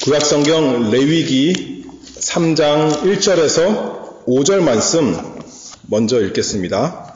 구약성경 레위기 3장 1절에서 5절 말씀 먼저 읽겠습니다.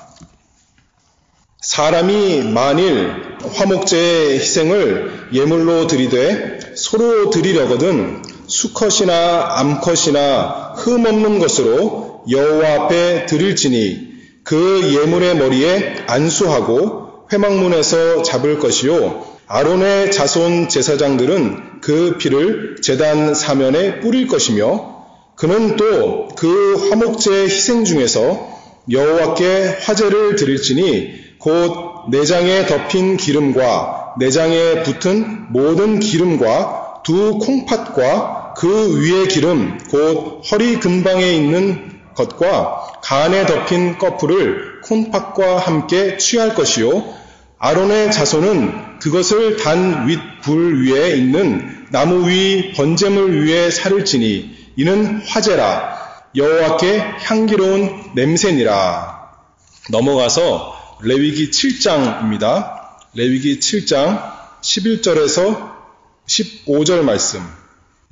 사람이 만일 화목제의 희생을 예물로 드리되 소로 드리려거든 수컷이나 암컷이나 흠없는 것으로 여호와 앞에 드릴지니 그 예물의 머리에 안수하고 회막문에서 잡을 것이요 아론의 자손 제사장들은 그 피를 제단 사면에 뿌릴 것이며 그는 또 그 화목제 희생 중에서 여호와께 화제를 드릴지니 곧 내장에 덮인 기름과 내장에 붙은 모든 기름과 두 콩팥과 그 위의 기름 곧 허리 근방에 있는 것과 간에 덮인 꺼풀을 콩팥과 함께 취할 것이요 아론의 자손은 그것을 단 윗 불 위에 있는 나무 위 번제물 위에 사를지니 이는 화제라 여호와께 향기로운 냄새니라. 넘어가서 레위기 7장입니다. 레위기 7장 11절에서 15절 말씀.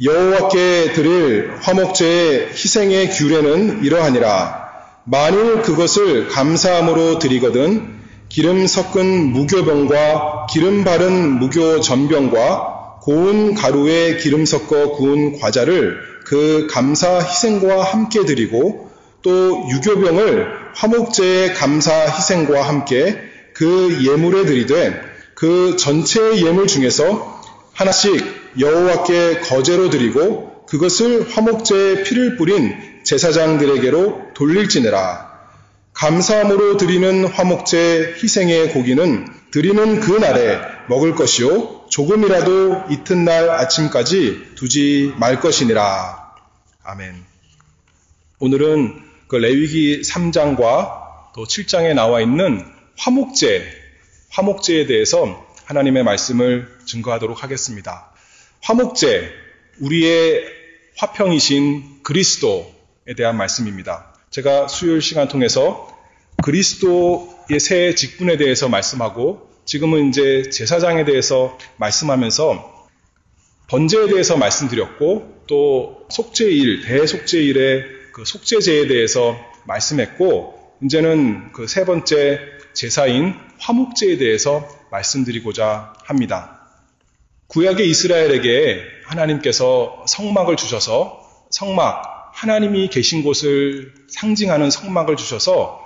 여호와께 드릴 화목제의 희생의 규례는 이러하니라. 만일 그것을 감사함으로 드리거든 기름 섞은 무교병과 기름 바른 무교 전병과 고운 가루에 기름 섞어 구운 과자를 그 감사 희생과 함께 드리고 또 유교병을 화목제의 감사 희생과 함께 그 예물에 드리되 그 전체의 예물 중에서 하나씩 여호와께 거제로 드리고 그것을 화목제에 피를 뿌린 제사장들에게로 돌릴지니라. 감사함으로 드리는 화목제 희생의 고기는 드리는 그 날에 먹을 것이요 조금이라도 이튿날 아침까지 두지 말 것이니라. 아멘. 오늘은 그 레위기 3장과 또 7장에 나와 있는 화목제에 대해서 하나님의 말씀을 증거하도록 하겠습니다. 화목제, 우리의 화평이신 그리스도에 대한 말씀입니다. 제가 수요일 시간 통해서 그리스도의 새 직분에 대해서 말씀하고 지금은 이제 제사장에 대해서 말씀하면서 번제에 대해서 말씀드렸고 또 속죄일, 대속죄일의 그 속죄제에 대해서 말씀했고 이제는 그 세 번째 제사인 화목제에 대해서 말씀드리고자 합니다. 구약의 이스라엘에게 하나님께서 성막을 주셔서 하나님이 계신 곳을 상징하는 성막을 주셔서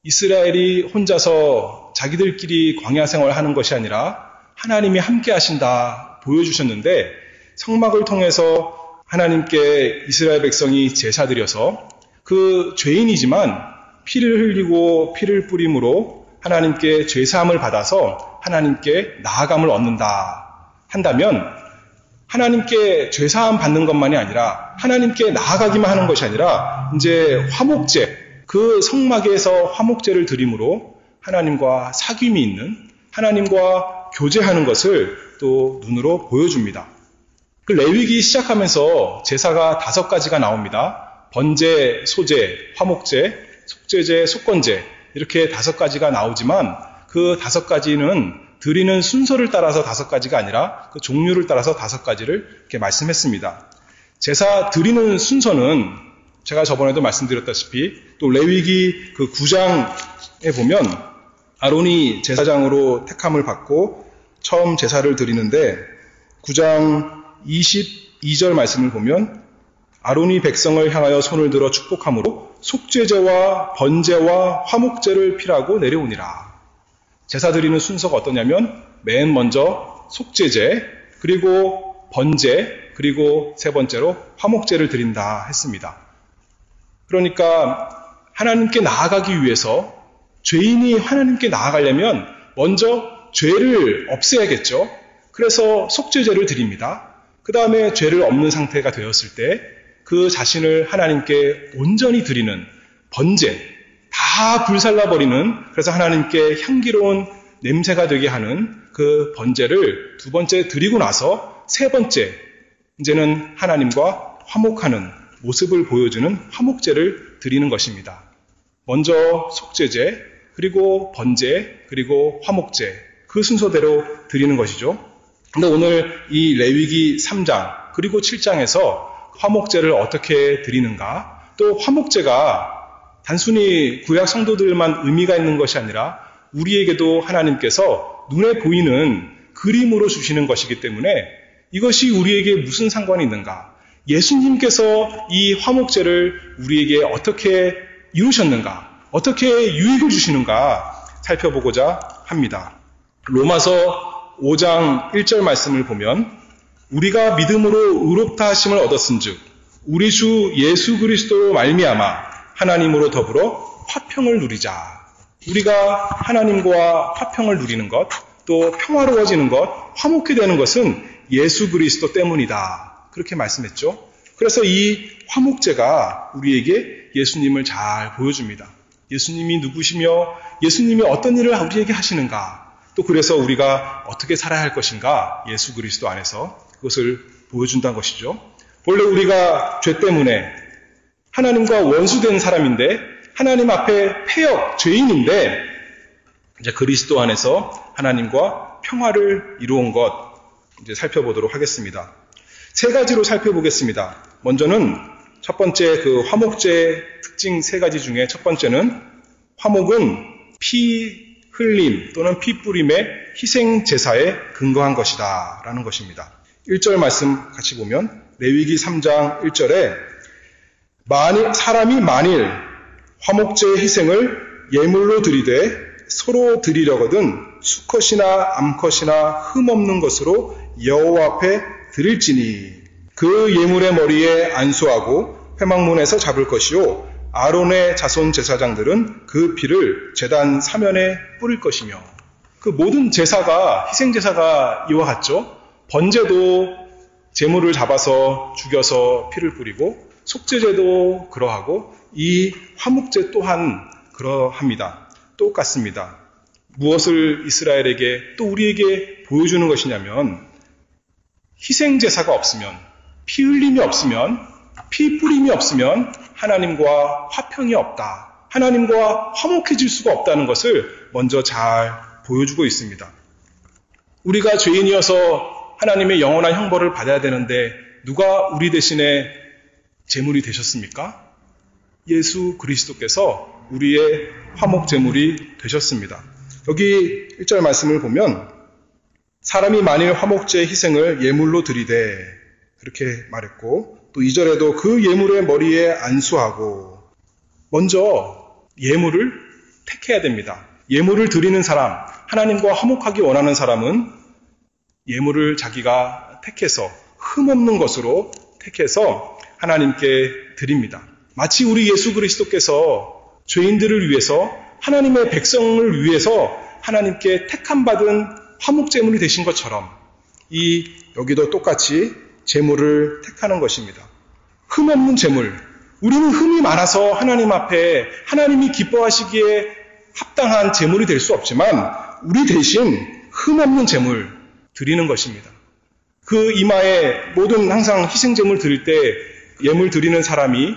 이스라엘이 혼자서 자기들끼리 광야 생활하는 것이 아니라 하나님이 함께 하신다 보여주셨는데 성막을 통해서 하나님께 이스라엘 백성이 제사드려서 그 죄인이지만 피를 흘리고 피를 뿌림으로 하나님께 죄사함을 받아서 하나님께 나아감을 얻는다 한다면 하나님께 죄사함 받는 것만이 아니라 하나님께 나아가기만 하는 것이 아니라 이제 화목제, 그 성막에서 화목제를 드림으로 하나님과 사귐이 있는 하나님과 교제하는 것을 또 눈으로 보여줍니다. 그 레위기 시작하면서 제사가 5가지가 나옵니다. 번제, 소제, 화목제, 속죄제, 속건제 이렇게 5가지가 나오지만 그 5가지는 드리는 순서를 따라서 5가지가 아니라 그 종류를 따라서 5가지를 이렇게 말씀했습니다. 제사 드리는 순서는 제가 저번에도 말씀드렸다시피 또 레위기 그 9장에 보면 아론이 제사장으로 택함을 받고 처음 제사를 드리는데 9장 22절 말씀을 보면 아론이 백성을 향하여 손을 들어 축복함으로 속죄제와 번제와 화목제를 피라고 내려오니라. 제사 드리는 순서가 어떠냐면 맨 먼저 속죄제, 그리고 번제, 그리고 세 번째로 화목제를 드린다 했습니다. 그러니까 하나님께 나아가기 위해서 죄인이 하나님께 나아가려면 먼저 죄를 없애야겠죠. 그래서 속죄제를 드립니다. 그 다음에 죄를 없는 상태가 되었을 때 그 자신을 하나님께 온전히 드리는 번제, 다 불살라버리는, 그래서 하나님께 향기로운 냄새가 되게 하는 그 번제를 2번째 드리고 나서 3번째, 이제는 하나님과 화목하는 모습을 보여주는 화목제를 드리는 것입니다. 먼저 속죄제, 그리고 번제, 그리고 화목제, 그 순서대로 드리는 것이죠. 근데 오늘 이 레위기 3장, 그리고 7장에서 화목제를 어떻게 드리는가, 또 화목제가 단순히 구약 성도들만 의미가 있는 것이 아니라 우리에게도 하나님께서 눈에 보이는 그림으로 주시는 것이기 때문에 이것이 우리에게 무슨 상관이 있는가, 예수님께서 이 화목제를 우리에게 어떻게 이루셨는가, 어떻게 유익을 주시는가 살펴보고자 합니다. 로마서 5장 1절 말씀을 보면 우리가 믿음으로 의롭다 하심을 얻었은즉 우리 주 예수 그리스도로 말미암아 하나님으로 더불어 화평을 누리자. 우리가 하나님과 화평을 누리는 것, 또 평화로워지는 것, 화목해 되는 것은 예수 그리스도 때문이다. 그렇게 말씀했죠. 그래서 이 화목제가 우리에게 예수님을 잘 보여줍니다. 예수님이 누구시며 예수님이 어떤 일을 우리에게 하시는가, 또 그래서 우리가 어떻게 살아야 할 것인가, 예수 그리스도 안에서 그것을 보여준다는 것이죠. 원래 우리가 죄 때문에 하나님과 원수된 사람인데, 하나님 앞에 패역, 죄인인데, 이제 그리스도 안에서 하나님과 평화를 이루은 것 이제 살펴보도록 하겠습니다. 세 가지로 살펴보겠습니다. 먼저는 첫 번째 그 화목제의 특징 세 가지 중에 첫 번째는 화목은 피 흘림 또는 피 뿌림의 희생 제사에 근거한 것이다 라는 것입니다. 1절 말씀 같이 보면 레위기 3장 1절에 사람이 만일 화목제의 희생을 예물로 드리되 서로 드리려거든 수컷이나 암컷이나 흠없는 것으로 여호와 앞에 드릴지니 그 예물의 머리에 안수하고 회막문에서 잡을 것이요 아론의 자손 제사장들은 그 피를 제단 사면에 뿌릴 것이며, 그 모든 제사가 희생 제사가 이와 같죠. 번제도 제물을 잡아서 죽여서 피를 뿌리고, 속죄제도 그러하고, 이 화목제 또한 그러합니다. 똑같습니다. 무엇을 이스라엘에게 또 우리에게 보여주는 것이냐면, 희생 제사가 없으면, 피 흘림이 없으면, 피 뿌림이 없으면 하나님과 화평이 없다, 하나님과 화목해질 수가 없다는 것을 먼저 잘 보여주고 있습니다. 우리가 죄인이어서 하나님의 영원한 형벌을 받아야 되는데 누가 우리 대신에 제물이 되셨습니까? 예수 그리스도께서 우리의 화목 제물이 되셨습니다. 여기 1절 말씀을 보면 사람이 만일 화목제의 희생을 예물로 드리되 그렇게 말했고, 또 2절에도 그 예물의 머리에 안수하고, 먼저 예물을 택해야 됩니다. 예물을 드리는 사람, 하나님과 화목하기 원하는 사람은 예물을 자기가 택해서 흠없는 것으로 택해서 하나님께 드립니다. 마치 우리 예수 그리스도께서 죄인들을 위해서, 하나님의 백성을 위해서 하나님께 택함받은 화목제물이 되신 것처럼 여기도 똑같이 제물을 택하는 것입니다. 흠없는 제물. 우리는 흠이 많아서 하나님 앞에 하나님이 기뻐하시기에 합당한 제물이 될 수 없지만 우리 대신 흠없는 제물 드리는 것입니다. 그 이마에 모든 항상 희생제물 드릴 때 예물 드리는 사람이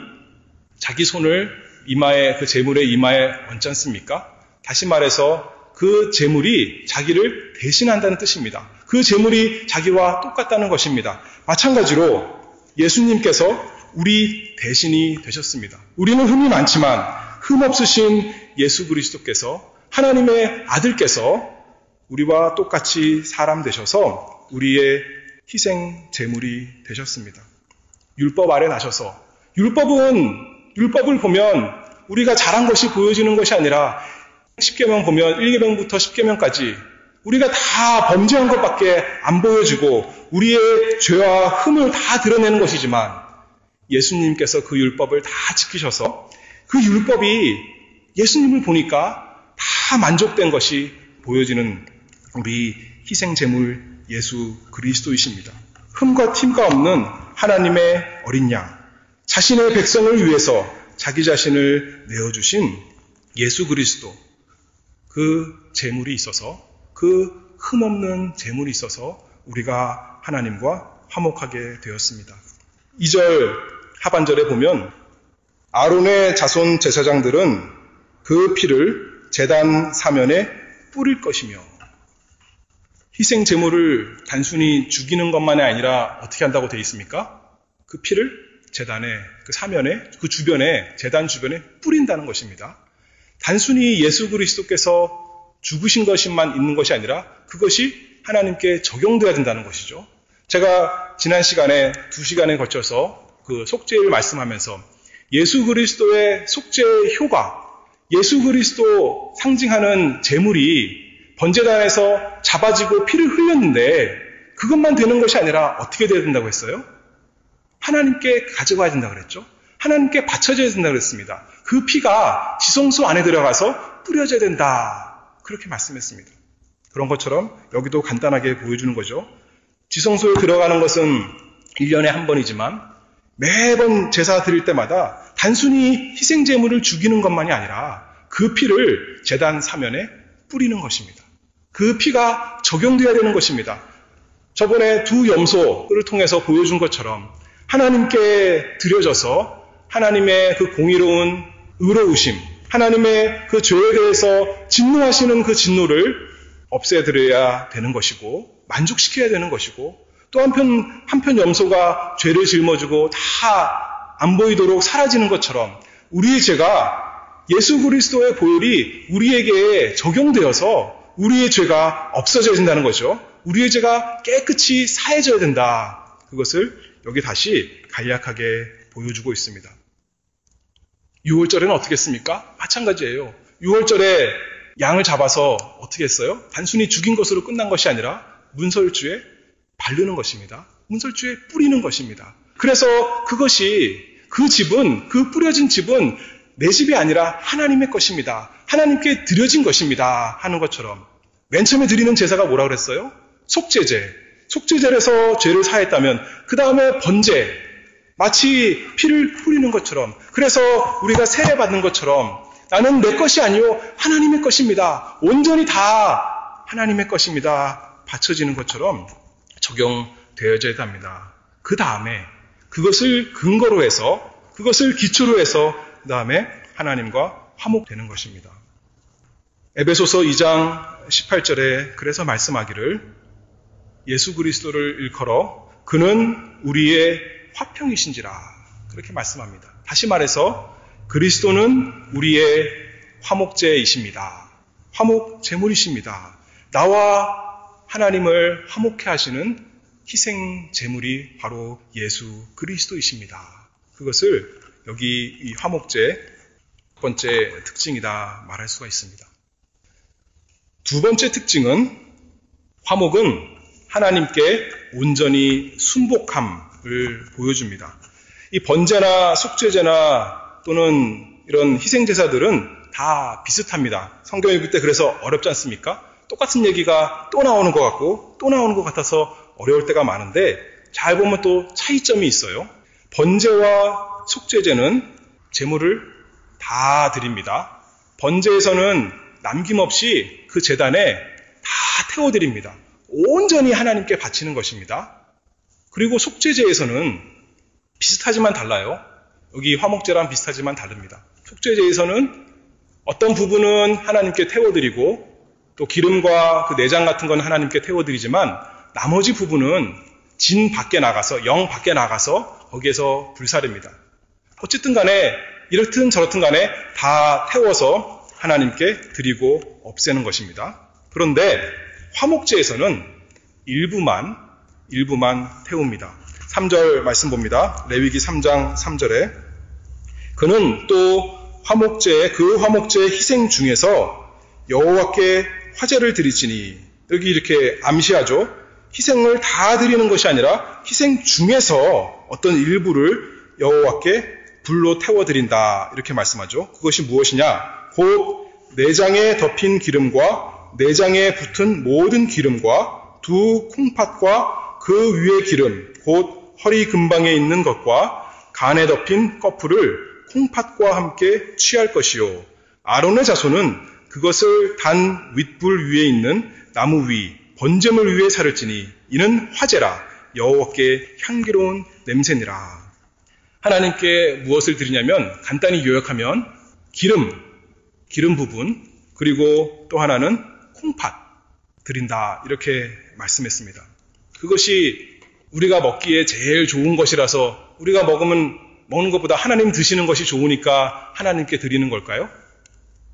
자기 손을 이마에, 그 제물의 이마에 얹지 않습니까? 다시 말해서 그 제물이 자기를 대신한다는 뜻입니다. 그 제물이 자기와 똑같다는 것입니다. 마찬가지로 예수님께서 우리 대신이 되셨습니다. 우리는 흠이 많지만 흠 없으신 예수 그리스도께서, 하나님의 아들께서 우리와 똑같이 사람 되셔서 우리의 희생 제물이 되셨습니다. 율법 아래 나셔서, 율법을 보면 우리가 잘한 것이 보여지는 것이 아니라 10계명 보면 1계명부터 10계명까지 우리가 다 범죄한 것밖에 안 보여지고 우리의 죄와 흠을 다 드러내는 것이지만 예수님께서 그 율법을 다 지키셔서 그 율법이 예수님을 보니까 다 만족된 것이 보여지는 우리 희생제물 예수 그리스도이십니다. 흠과 팀과 없는 하나님의 어린 양, 자신의 백성을 위해서 자기 자신을 내어주신 예수 그리스도, 그 제물이 있어서, 그 흠없는 제물이 있어서 우리가 하나님과 화목하게 되었습니다. 2절 하반절에 보면 아론의 자손 제사장들은 그 피를 제단 사면에 뿌릴 것이며, 희생 제물을 단순히 죽이는 것만이 아니라 어떻게 한다고 되어 있습니까? 그 피를 제단에, 그 사면에, 그 주변에, 제단 주변에 뿌린다는 것입니다. 단순히 예수 그리스도께서 죽으신 것만 있는 것이 아니라 그것이 하나님께 적용돼야 된다는 것이죠. 제가 지난 시간에 2시간에 걸쳐서 그 속죄를 말씀하면서 예수 그리스도의 속죄의 효과, 예수 그리스도 상징하는 제물이 번제단에서 잡아지고 피를 흘렸는데 그것만 되는 것이 아니라 어떻게 돼야 된다고 했어요? 하나님께 가져가야 된다고 그랬죠. 하나님께 바쳐져야 된다고 그랬습니다. 그 피가 지성소 안에 들어가서 뿌려져야 된다. 그렇게 말씀했습니다. 그런 것처럼 여기도 간단하게 보여주는 거죠. 지성소에 들어가는 것은 1년에 한 번이지만 매번 제사 드릴 때마다 단순히 희생제물을 죽이는 것만이 아니라 그 피를 제단 사면에 뿌리는 것입니다. 그 피가 적용되어야 되는 것입니다. 저번에 2 염소를 통해서 보여준 것처럼 하나님께 드려져서 하나님의 그 공의로운 의로우심, 하나님의 그 죄에 대해서 진노하시는 그 진노를 없애드려야 되는 것이고 만족시켜야 되는 것이고 또 한편 염소가 죄를 짊어지고 다 안 보이도록 사라지는 것처럼 우리의 죄가 예수 그리스도의 보혈이 우리에게 적용되어서 우리의 죄가 없어져야 된다는 거죠. 우리의 죄가 깨끗이 사해져야 된다. 그것을 여기 다시 간략하게 보여주고 있습니다. 6월절에는 어떻게 했습니까? 마찬가지예요. 6월절에 양을 잡아서 어떻게 했어요? 단순히 죽인 것으로 끝난 것이 아니라 문설주에 바르는 것입니다. 문설주에 뿌리는 것입니다. 그래서 그것이 그 뿌려진 집은 내 집이 아니라 하나님의 것입니다. 하나님께 드려진 것입니다. 하는 것처럼 맨 처음에 드리는 제사가 뭐라고 그랬어요? 속죄제. 속죄제에서 죄를 사했다면 그 다음에 번제. 마치 피를 뿌리는 것처럼 그래서 우리가 세례받는 것처럼 나는 내 것이 아니요 하나님의 것입니다. 온전히 다 하나님의 것입니다. 바쳐지는 것처럼 적용되어져야 합니다. 그 다음에 그것을 근거로 해서 그것을 기초로 해서 그 다음에 하나님과 화목되는 것입니다. 에베소서 2장 18절에 그래서 말씀하기를 예수 그리스도를 일컬어 그는 우리의 화평이신지라 그렇게 말씀합니다. 다시 말해서 그리스도는 우리의 화목제이십니다. 화목 제물이십니다. 나와 하나님을 화목케 하시는 희생 제물이 바로 예수 그리스도이십니다. 그것을 여기 이 화목제 첫 번째 특징이다 말할 수가 있습니다. 두 번째 특징은 화목은 하나님께 온전히 순복함을 보여줍니다. 이 번제나 속죄제나 또는 이런 희생제사들은 다 비슷합니다. 성경 읽을 때 그래서 어렵지 않습니까? 똑같은 얘기가 또 나오는 것 같고 또 나오는 것 같아서 어려울 때가 많은데 잘 보면 또 차이점이 있어요. 번제와 속죄제는 제물을 다 드립니다. 번제에서는 남김없이 그 제단에 다 태워드립니다. 온전히 하나님께 바치는 것입니다. 그리고 속죄제에서는 비슷하지만 달라요. 여기 화목제랑 비슷하지만 다릅니다. 속죄제에서는 어떤 부분은 하나님께 태워드리고 또 기름과 그 내장 같은 건 하나님께 태워드리지만 나머지 부분은 진 밖에 나가서 영 밖에 나가서 거기에서 불사릅니다. 어쨌든 간에 이렇든 저렇든 간에 다 태워서 하나님께 드리고 없애는 것입니다. 그런데 화목제에서는 일부만 태웁니다. 3절 말씀 봅니다. 레위기 3장 3절에 그는 또 그 화목제의 희생 중에서 여호와께 화제를 드리지니 여기 이렇게 암시하죠. 희생을 다 드리는 것이 아니라 희생 중에서 어떤 일부를 여호와께 불로 태워드린다 이렇게 말씀하죠. 그것이 무엇이냐? 곧 내장에 덮인 기름과 내장에 붙은 모든 기름과 두 콩팥과 그 위의 기름 곧 허리 근방에 있는 것과 간에 덮인 꺼풀을 콩팥과 함께 취할 것이요 아론의 자손은 그것을 단 윗불 위에 있는 나무 위 번제물 위에 사를지니 이는 화제라 여호와께 향기로운 냄새니라. 하나님께 무엇을 드리냐면 간단히 요약하면 기름 부분 그리고 또 하나는 콩팥 드린다. 이렇게 말씀했습니다. 그것이 우리가 먹기에 제일 좋은 것이라서 우리가 먹는 것보다 하나님 드시는 것이 좋으니까 하나님께 드리는 걸까요?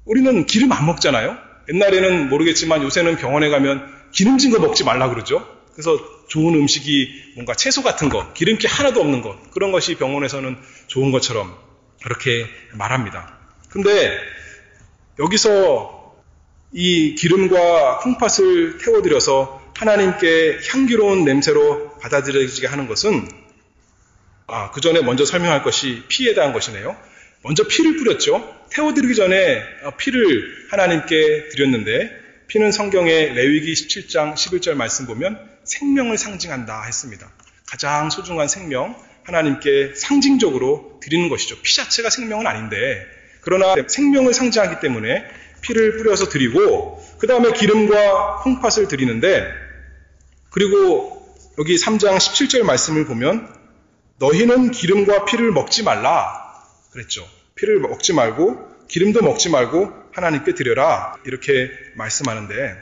우리는 기름 안 먹잖아요. 옛날에는 모르겠지만 요새는 병원에 가면 기름진 거 먹지 말라 그러죠. 그래서 좋은 음식이 뭔가 채소 같은 거, 기름기 하나도 없는 것, 그런 것이 병원에서는 좋은 것처럼 그렇게 말합니다. 근데 여기서 이 기름과 콩팥을 태워드려서 하나님께 향기로운 냄새로 받아들여지게 하는 것은 그 전에 먼저 설명할 것이 피에 대한 것이네요. 먼저 피를 뿌렸죠. 태워드리기 전에 피를 하나님께 드렸는데 피는 성경의 레위기 17장 11절 말씀 보면 생명을 상징한다 했습니다. 가장 소중한 생명, 하나님께 상징적으로 드리는 것이죠. 피 자체가 생명은 아닌데 그러나 생명을 상징하기 때문에 피를 뿌려서 드리고 그 다음에 기름과 콩팥을 드리는데 그리고 여기 3장 17절 말씀을 보면 너희는 기름과 피를 먹지 말라 그랬죠. 피를 먹지 말고 기름도 먹지 말고 하나님께 드려라 이렇게 말씀하는데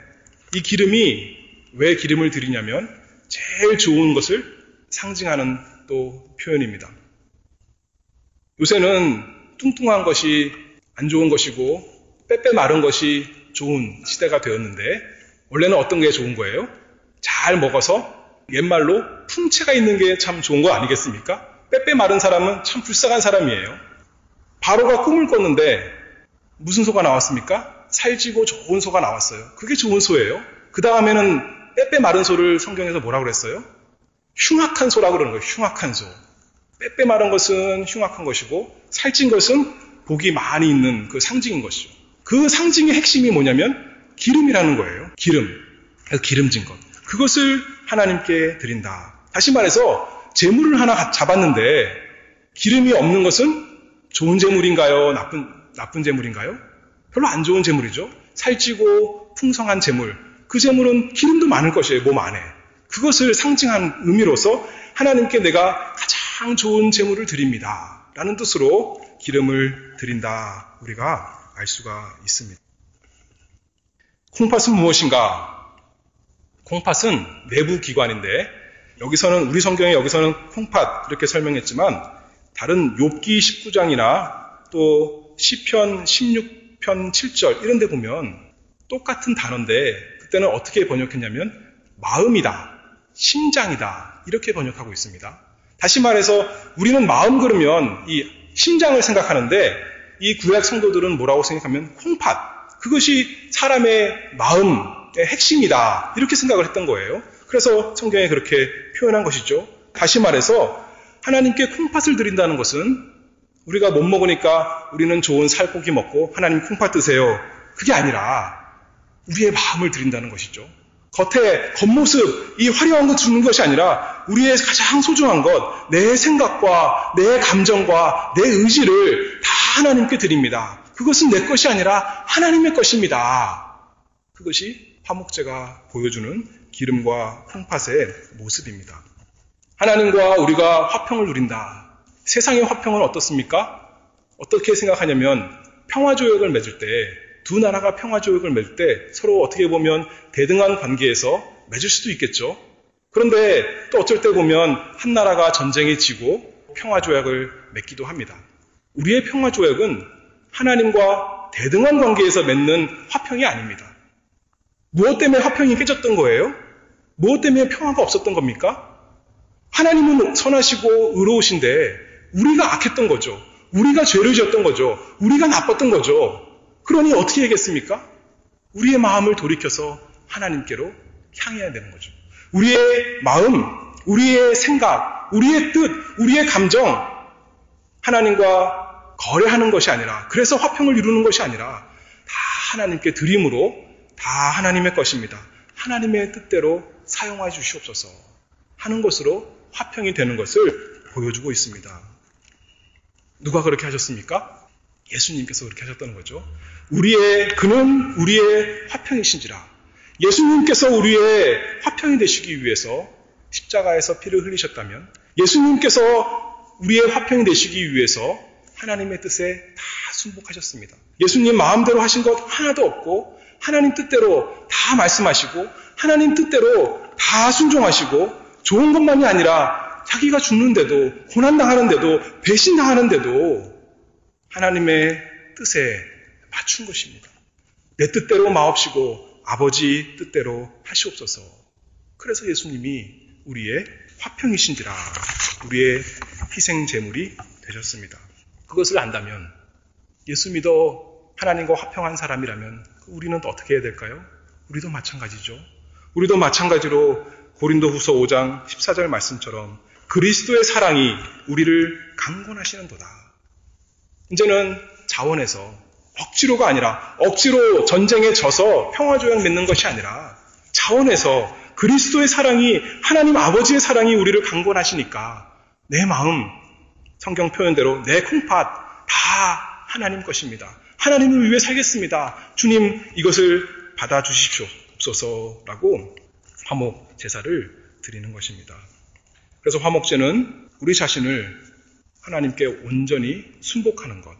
이 기름이 왜 기름을 드리냐면 제일 좋은 것을 상징하는 또 표현입니다. 요새는 뚱뚱한 것이 안 좋은 것이고 빼빼 마른 것이 좋은 시대가 되었는데 원래는 어떤 게 좋은 거예요? 잘 먹어서 옛말로 풍채가 있는 게 참 좋은 거 아니겠습니까? 빼빼 마른 사람은 참 불쌍한 사람이에요. 바로가 꿈을 꿨는데 무슨 소가 나왔습니까? 살찌고 좋은 소가 나왔어요. 그게 좋은 소예요. 그 다음에는 빼빼 마른 소를 성경에서 뭐라고 그랬어요? 흉악한 소라고 그러는 거예요. 흉악한 소. 빼빼 마른 것은 흉악한 것이고 살찐 것은 복이 많이 있는 그 상징인 것이죠. 그 상징의 핵심이 뭐냐면 기름이라는 거예요. 기름. 기름진 것. 그것을 하나님께 드린다. 다시 말해서 재물을 하나 잡았는데 기름이 없는 것은 좋은 재물인가요? 나쁜 재물인가요? 별로 안 좋은 재물이죠. 살찌고 풍성한 재물. 그 재물은 기름도 많을 것이에요. 몸 안에. 그것을 상징한 의미로서 하나님께 내가 가장 좋은 재물을 드립니다. 라는 뜻으로 기름을 드린다. 우리가 알 수가 있습니다. 콩팥은 무엇인가? 콩팥은 내부 기관인데 여기서는 우리 성경에 여기서는 콩팥 이렇게 설명했지만 다른 욥기 19장이나 또 시편 16편 7절 이런 데 보면 똑같은 단어인데 그때는 어떻게 번역했냐면 마음이다, 심장이다 이렇게 번역하고 있습니다. 다시 말해서 우리는 마음 그러면 이 심장을 생각하는데 이 구약 성도들은 뭐라고 생각하면 콩팥, 그것이 사람의 마음의 핵심이다 이렇게 생각을 했던 거예요. 그래서 성경에 그렇게 표현한 것이죠. 다시 말해서 하나님께 콩팥을 드린다는 것은 우리가 못 먹으니까 우리는 좋은 살코기 먹고 하나님 콩팥 드세요. 그게 아니라 우리의 마음을 드린다는 것이죠. 겉모습, 이 화려한 것 주는 것이 아니라 우리의 가장 소중한 것, 내 생각과 내 감정과 내 의지를 다 하나님께 드립니다. 그것은 내 것이 아니라 하나님의 것입니다. 그것이 화목제가 보여주는 기름과 콩팥의 모습입니다. 하나님과 우리가 화평을 누린다. 세상의 화평은 어떻습니까? 어떻게 생각하냐면 평화조약을 맺을 때 두 나라가 평화조약을 맺을 때 서로 어떻게 보면 대등한 관계에서 맺을 수도 있겠죠. 그런데 또 어쩔 때 보면 한 나라가 전쟁에 지고 평화조약을 맺기도 합니다. 우리의 평화조약은 하나님과 대등한 관계에서 맺는 화평이 아닙니다. 무엇 때문에 화평이 깨졌던 거예요? 무엇 때문에 평화가 없었던 겁니까? 하나님은 선하시고 의로우신데 우리가 악했던 거죠. 우리가 죄를 지었던 거죠. 우리가 나빴던 거죠. 그러니 어떻게 하겠습니까? 우리의 마음을 돌이켜서 하나님께로 향해야 되는 거죠. 우리의 마음, 우리의 생각, 우리의 뜻, 우리의 감정, 하나님과 거래하는 것이 아니라, 그래서 화평을 이루는 것이 아니라 다 하나님께 드림으로 다 하나님의 것입니다. 하나님의 뜻대로 사용해 주시옵소서 하는 것으로 화평이 되는 것을 보여주고 있습니다. 누가 그렇게 하셨습니까? 예수님께서 그렇게 하셨다는 거죠. 그는 우리의 화평이신지라. 예수님께서 우리의 화평이 되시기 위해서 십자가에서 피를 흘리셨다면, 예수님께서 우리의 화평이 되시기 위해서 하나님의 뜻에 다 순복하셨습니다. 예수님 마음대로 하신 것 하나도 없고 하나님 뜻대로 다 말씀하시고 하나님 뜻대로 다 순종하시고 좋은 것만이 아니라 자기가 죽는데도 고난당하는데도 배신당하는데도 하나님의 뜻에 맞춘 것입니다. 내 뜻대로 마옵시고 아버지 뜻대로 하시옵소서. 그래서 예수님이 우리의 화평이신지라 우리의 희생 제물이 되셨습니다. 그것을 안다면 예수 믿어 하나님과 화평한 사람이라면 우리는 또 어떻게 해야 될까요? 우리도 마찬가지죠. 우리도 마찬가지로 고린도후서 5장 14절 말씀처럼 그리스도의 사랑이 우리를 강권하시는도다. 이제는 자원에서 억지로가 아니라 억지로 전쟁에 져서 평화조약 맺는 것이 아니라 자원에서 그리스도의 사랑이 하나님 아버지의 사랑이 우리를 강권하시니까 내 마음 성경 표현대로 내 콩팥 다 하나님 것입니다. 하나님을 위해 살겠습니다. 주님 이것을 받아주십시옵소서라고 화목 제사를 드리는 것입니다. 그래서 화목제는 우리 자신을 하나님께 온전히 순복하는 것,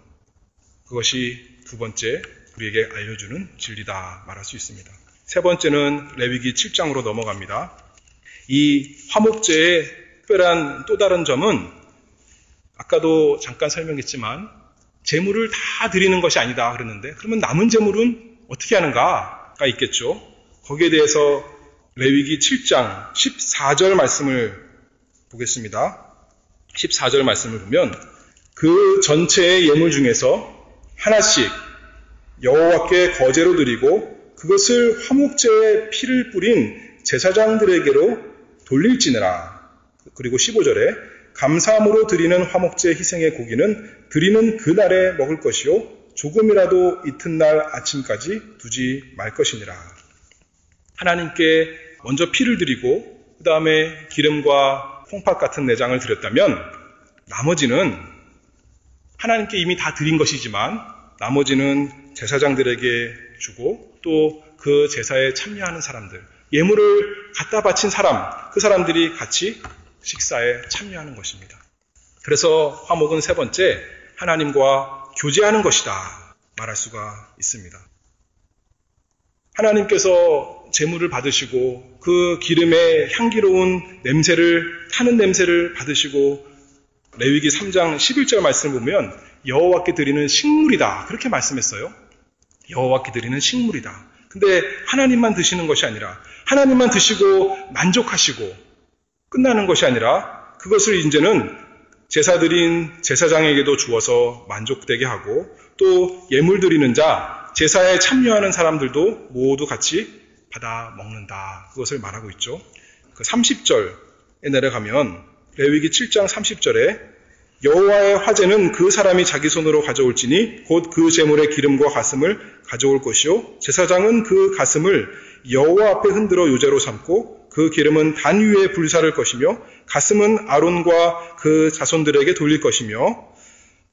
그것이 두 번째 우리에게 알려주는 진리다 말할 수 있습니다. 세 번째는 레위기 7장으로 넘어갑니다. 이 화목제의 특별한 또 다른 점은 아까도 잠깐 설명했지만 제물을 다 드리는 것이 아니다 그러는데 그러면 남은 제물은 어떻게 하는가가 있겠죠. 거기에 대해서 레위기 7장 14절 말씀을 보겠습니다. 14절 말씀을 보면 그 전체의 예물 중에서 하나씩 여호와께 거제로 드리고 그것을 화목제에 피를 뿌린 제사장들에게로 돌릴지니라. 그리고 15절에 감사함으로 드리는 화목제 희생의 고기는 드리는 그날에 먹을 것이요 조금이라도 이튿날 아침까지 두지 말 것이니라. 하나님께 먼저 피를 드리고 그 다음에 기름과 콩팥 같은 내장을 드렸다면 나머지는 하나님께 이미 다 드린 것이지만 나머지는 제사장들에게 주고 또 그 제사에 참여하는 사람들, 예물을 갖다 바친 사람, 그 사람들이 같이 식사에 참여하는 것입니다. 그래서 화목은 세 번째, 하나님과 교제하는 것이다 말할 수가 있습니다. 하나님께서 제물을 받으시고 그 기름의 향기로운 냄새를, 타는 냄새를 받으시고 레위기 3장 11절 말씀을 보면 여호와께 드리는 식물이다 그렇게 말씀했어요. 여호와께 드리는 식물이다. 근데 하나님만 드시는 것이 아니라 하나님만 드시고 만족하시고 끝나는 것이 아니라 그것을 이제는 제사 드린 제사장에게도 주어서 만족되게 하고 또 예물 드리는 자, 제사에 참여하는 사람들도 모두 같이 받아 먹는다. 그것을 말하고 있죠. 그 30절에 내려가면 레위기 7장 30절에 여호와의 화제는 그 사람이 자기 손으로 가져올지니 곧 그 제물의 기름과 가슴을 가져올 것이요 제사장은 그 가슴을 여호와 앞에 흔들어 유제로 삼고 그 기름은 단 위에 불사를 것이며 가슴은 아론과 그 자손들에게 돌릴 것이며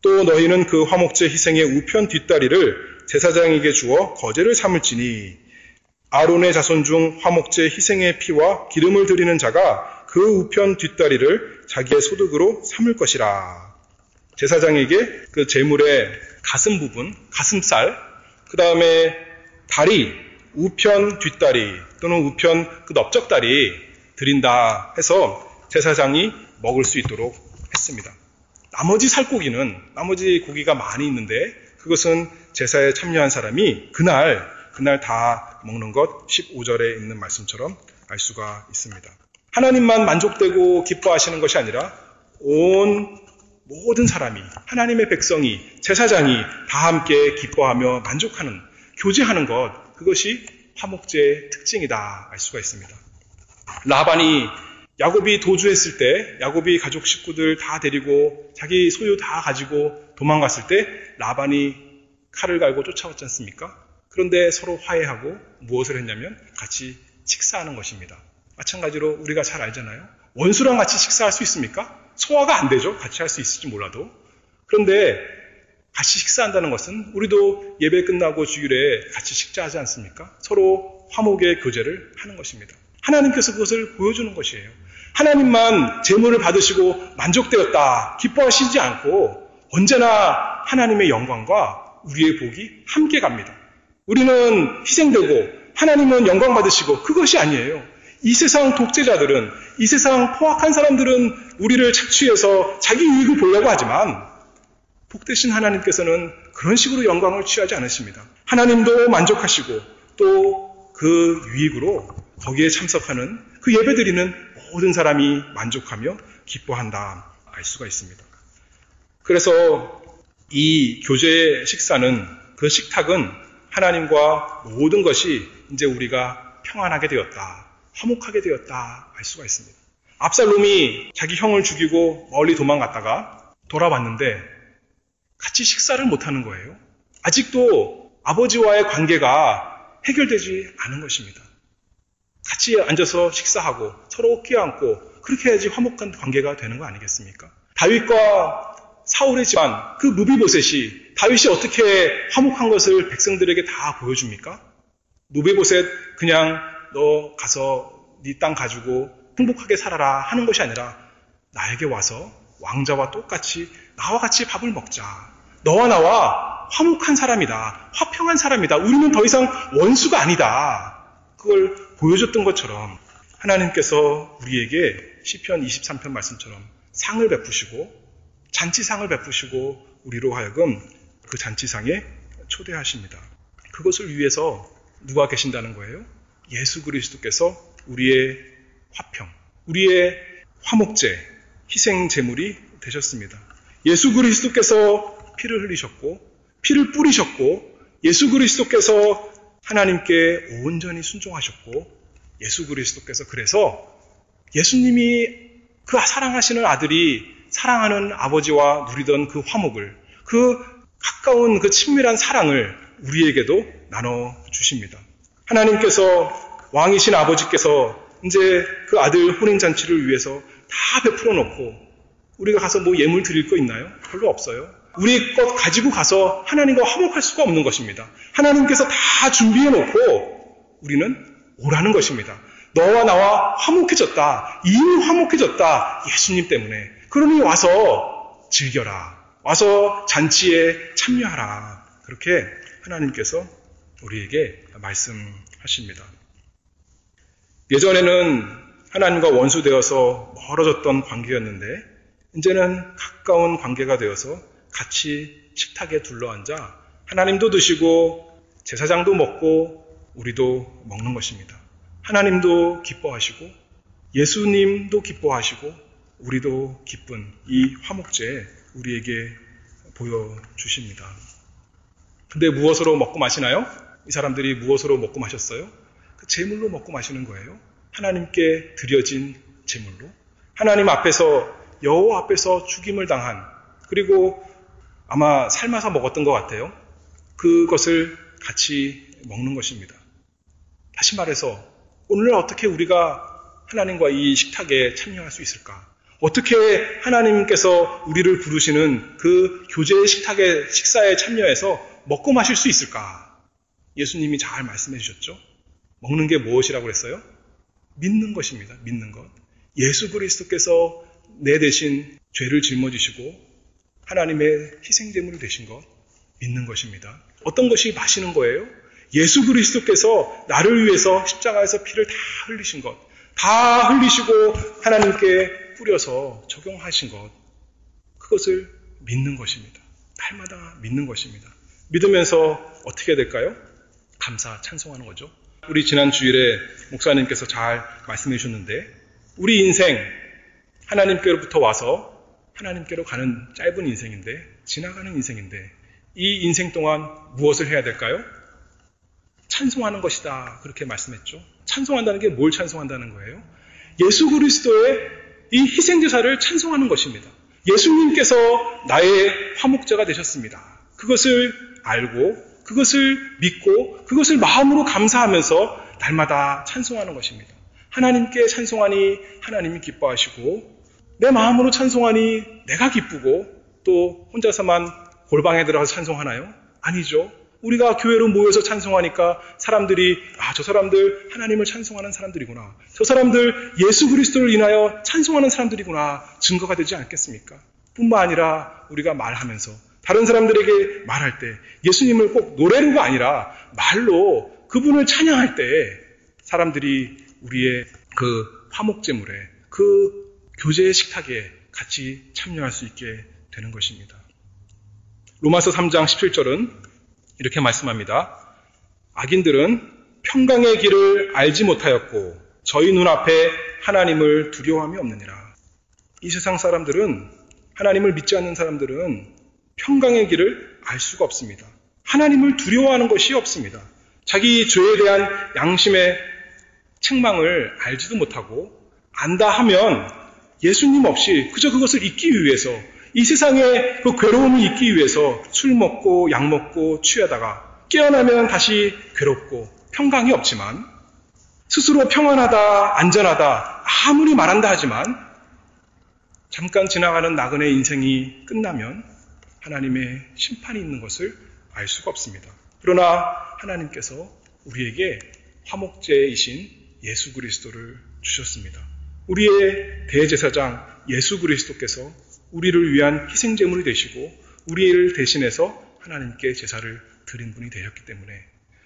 또 너희는 그 화목제 희생의 우편 뒷다리를 제사장에게 주어 거제를 삼을지니 아론의 자손 중 화목제 희생의 피와 기름을 드리는 자가 그 우편 뒷다리를 자기의 소득으로 삼을 것이라. 제사장에게 그 제물의 가슴 부분, 가슴살, 그 다음에 다리, 우편 뒷다리 또는 우편 그 넓적다리 드린다 해서 제사장이 먹을 수 있도록 했습니다. 나머지 살코기는, 나머지 고기가 많이 있는데 그것은 제사에 참여한 사람이 그날 다 먹는 것 15절에 있는 말씀처럼 알 수가 있습니다. 하나님만 만족되고 기뻐하시는 것이 아니라 온 모든 사람이, 하나님의 백성이, 제사장이 다 함께 기뻐하며 만족하는, 교제하는 것, 그것이 화목제의 특징이다 알 수가 있습니다. 라반이 야곱이 도주했을 때 야곱이 가족 식구들 다 데리고 자기 소유 다 가지고 도망갔을 때 라반이 칼을 갈고 쫓아왔지 않습니까? 그런데 서로 화해하고 무엇을 했냐면 같이 식사하는 것입니다. 마찬가지로 우리가 잘 알잖아요. 원수랑 같이 식사할 수 있습니까? 소화가 안 되죠. 같이 할 수 있을지 몰라도. 그런데 같이 식사한다는 것은 우리도 예배 끝나고 주일에 같이 식사하지 않습니까? 서로 화목의 교제를 하는 것입니다. 하나님께서 그것을 보여주는 것이에요. 하나님만 제물을 받으시고 만족되었다, 기뻐하시지 않고 언제나 하나님의 영광과 우리의 복이 함께 갑니다. 우리는 희생되고 하나님은 영광 받으시고 그것이 아니에요. 이 세상 독재자들은, 이 세상 포악한 사람들은 우리를 착취해서 자기 이익을 보려고 하지만 복되신 하나님께서는 그런 식으로 영광을 취하지 않으십니다. 하나님도 만족하시고 또 그 유익으로 거기에 참석하는 그 예배드리는 모든 사람이 만족하며 기뻐한다 알 수가 있습니다. 그래서 이 교제의 식사는, 그 식탁은 하나님과 모든 것이 이제 우리가 평안하게 되었다, 화목하게 되었다 알 수가 있습니다. 압살롬이 자기 형을 죽이고 멀리 도망갔다가 돌아왔는데 같이 식사를 못하는 거예요. 아직도 아버지와의 관계가 해결되지 않은 것입니다. 같이 앉아서 식사하고 서로 껴안고 그렇게 해야지 화목한 관계가 되는 거 아니겠습니까? 다윗과 사울의 집안, 그 무비보셋이 다윗이 어떻게 화목한 것을 백성들에게 다 보여줍니까? 무비보셋 그냥 너 가서 네 땅 가지고 행복하게 살아라 하는 것이 아니라 나에게 와서 왕자와 똑같이 나와 같이 밥을 먹자. 너와 나와 화목한 사람이다. 화평한 사람이다. 우리는 더 이상 원수가 아니다. 그걸 보여줬던 것처럼 하나님께서 우리에게 시편 23편 말씀처럼 상을 베푸시고 잔치상을 베푸시고 우리로 하여금 그 잔치상에 초대하십니다. 그것을 위해서 누가 계신다는 거예요? 예수 그리스도께서 우리의 화평, 우리의 화목제, 희생 제물이 되셨습니다. 예수 그리스도께서 피를 흘리셨고 피를 뿌리셨고 예수 그리스도께서 하나님께 온전히 순종하셨고 예수 그리스도께서 그래서 예수님이 그 사랑하시는 아들이 사랑하는 아버지와 누리던 그 화목을, 그 가까운 그 친밀한 사랑을 우리에게도 나눠주십니다. 하나님께서, 왕이신 아버지께서 이제 그 아들 혼인잔치를 위해서 다 베풀어 놓고 우리가 가서 뭐 예물 드릴 거 있나요? 별로 없어요. 우리 것 가지고 가서 하나님과 화목할 수가 없는 것입니다. 하나님께서 다 준비해 놓고 우리는 오라는 것입니다. 너와 나와 화목해졌다. 이미 화목해졌다. 예수님 때문에. 그러니 와서 즐겨라. 와서 잔치에 참여하라. 그렇게 하나님께서 우리에게 말씀하십니다. 예전에는 하나님과 원수되어서 멀어졌던 관계였는데 이제는 가까운 관계가 되어서 같이 식탁에 둘러앉아 하나님도 드시고 제사장도 먹고 우리도 먹는 것입니다. 하나님도 기뻐하시고 예수님도 기뻐하시고 우리도 기쁜 이 화목제 우리에게 보여주십니다. 근데 무엇으로 먹고 마시나요? 이 사람들이 무엇으로 먹고 마셨어요? 그 제물로 먹고 마시는 거예요. 하나님께 드려진 제물로. 하나님 앞에서, 여호와 앞에서 죽임을 당한, 그리고 아마 삶아서 먹었던 것 같아요. 그것을 같이 먹는 것입니다. 다시 말해서 오늘 어떻게 우리가 하나님과 이 식탁에 참여할 수 있을까? 어떻게 하나님께서 우리를 부르시는 그 교제의 식탁의 식사에 참여해서 먹고 마실 수 있을까? 예수님이 잘 말씀해 주셨죠. 먹는 게 무엇이라고 그랬어요? 믿는 것입니다. 믿는 것. 예수 그리스도께서 내 대신 죄를 짊어지시고 하나님의 희생제물이 되신 것, 믿는 것입니다. 어떤 것이 마시는 거예요? 예수 그리스도께서 나를 위해서 십자가에서 피를 다 흘리신 것, 다 흘리시고 하나님께 뿌려서 적용하신 것, 그것을 믿는 것입니다. 날마다 믿는 것입니다. 믿으면서 어떻게 될까요? 감사, 찬송하는 거죠. 우리 지난 주일에 목사님께서 잘 말씀해 주셨는데 우리 인생 하나님께로부터 와서 하나님께로 가는 짧은 인생인데, 지나가는 인생인데 이 인생 동안 무엇을 해야 될까요? 찬송하는 것이다. 그렇게 말씀했죠. 찬송한다는 게 뭘 찬송한다는 거예요? 예수 그리스도의 이 희생제사를 찬송하는 것입니다. 예수님께서 나의 화목제가 되셨습니다. 그것을 알고 그것을 믿고 그것을 마음으로 감사하면서 날마다 찬송하는 것입니다. 하나님께 찬송하니 하나님이 기뻐하시고 내 마음으로 찬송하니 내가 기쁘고 또 혼자서만 골방에 들어가서 찬송하나요? 아니죠. 우리가 교회로 모여서 찬송하니까 사람들이 저 사람들 하나님을 찬송하는 사람들이구나. 저 사람들 예수 그리스도를 인하여 찬송하는 사람들이구나. 증거가 되지 않겠습니까? 뿐만 아니라 우리가 말하면서 다른 사람들에게 말할 때 예수님을 꼭 노래로가 아니라 말로 그분을 찬양할 때 사람들이 우리의 그 화목제물에, 그 교제의 식탁에 같이 참여할 수 있게 되는 것입니다. 로마서 3장 17절은 이렇게 말씀합니다. 악인들은 평강의 길을 알지 못하였고 저희 눈앞에 하나님을 두려워함이 없느니라. 이 세상 사람들은, 하나님을 믿지 않는 사람들은 평강의 길을 알 수가 없습니다. 하나님을 두려워하는 것이 없습니다. 자기 죄에 대한 양심의 책망을 알지도 못하고, 안다 하면 예수님 없이 그저 그것을 잊기 위해서, 이 세상의 그 괴로움을 잊기 위해서 술 먹고 약 먹고 취하다가 깨어나면 다시 괴롭고 평강이 없지만, 스스로 평안하다, 안전하다 아무리 말한다 하지만 잠깐 지나가는 나그네 인생이 끝나면 하나님의 심판이 있는 것을 알 수가 없습니다. 그러나 하나님께서 우리에게 화목제이신 예수 그리스도를 주셨습니다. 우리의 대제사장 예수 그리스도께서 우리를 위한 희생제물이 되시고 우리를 대신해서 하나님께 제사를 드린 분이 되었기 때문에,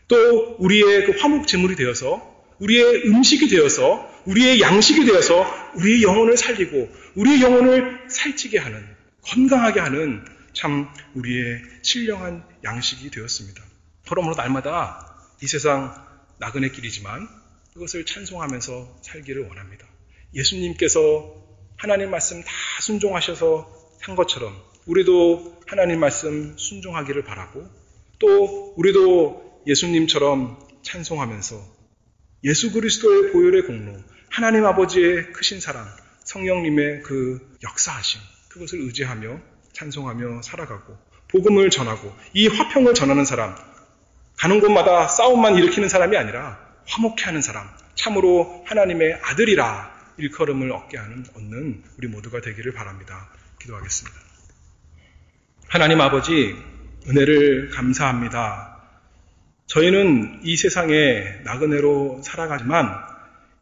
또 우리의 그 화목제물이 되어서, 우리의 음식이 되어서, 우리의 양식이 되어서 우리의 영혼을 살리고 우리의 영혼을 살찌게 하는, 건강하게 하는 참 우리의 신령한 양식이 되었습니다. 그러므로 날마다 이 세상 나그네 길이지만 그것을 찬송하면서 살기를 원합니다. 예수님께서 하나님 말씀 다 순종하셔서 산 것처럼 우리도 하나님 말씀 순종하기를 바라고, 또 우리도 예수님처럼 찬송하면서 예수 그리스도의 보혈의 공로, 하나님 아버지의 크신 사랑, 성령님의 그 역사하심, 그것을 의지하며 찬송하며 살아가고 복음을 전하고 이 화평을 전하는 사람, 가는 곳마다 싸움만 일으키는 사람이 아니라 화목해 하는 사람, 참으로 하나님의 아들이라 일컬음을 얻는 우리 모두가 되기를 바랍니다. 기도하겠습니다. 하나님 아버지, 은혜를 감사합니다. 저희는 이 세상에 나그네로 살아가지만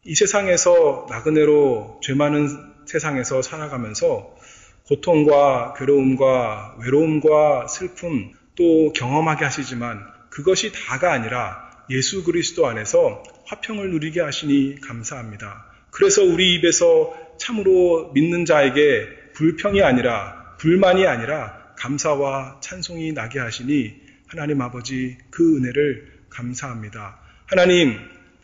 이 세상에서 나그네로, 죄 많은 세상에서 살아가면서 고통과 괴로움과 외로움과 슬픔 또 경험하게 하시지만 그것이 다가 아니라 예수 그리스도 안에서 화평을 누리게 하시니 감사합니다. 그래서 우리 입에서 참으로 믿는 자에게 불평이 아니라, 불만이 아니라 감사와 찬송이 나게 하시니 하나님 아버지, 그 은혜를 감사합니다. 하나님,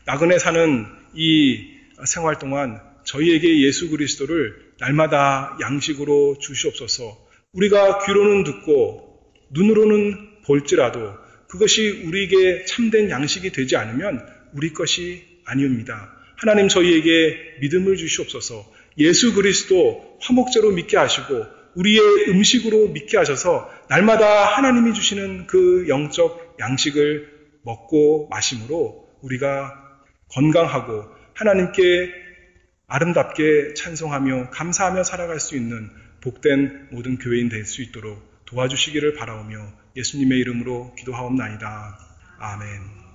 나그네 사는 이 생활 동안 저희에게 예수 그리스도를 날마다 양식으로 주시옵소서. 우리가 귀로는 듣고 눈으로는 볼지라도 그것이 우리에게 참된 양식이 되지 않으면 우리 것이 아니옵니다. 하나님, 저희에게 믿음을 주시옵소서. 예수 그리스도 화목제로 믿게 하시고 우리의 음식으로 믿게 하셔서 날마다 하나님이 주시는 그 영적 양식을 먹고 마심으로 우리가 건강하고 하나님께 아름답게 찬송하며 감사하며 살아갈 수 있는 복된 모든 교회인 될 수 있도록 도와주시기를 바라오며 예수님의 이름으로 기도하옵나이다. 아멘.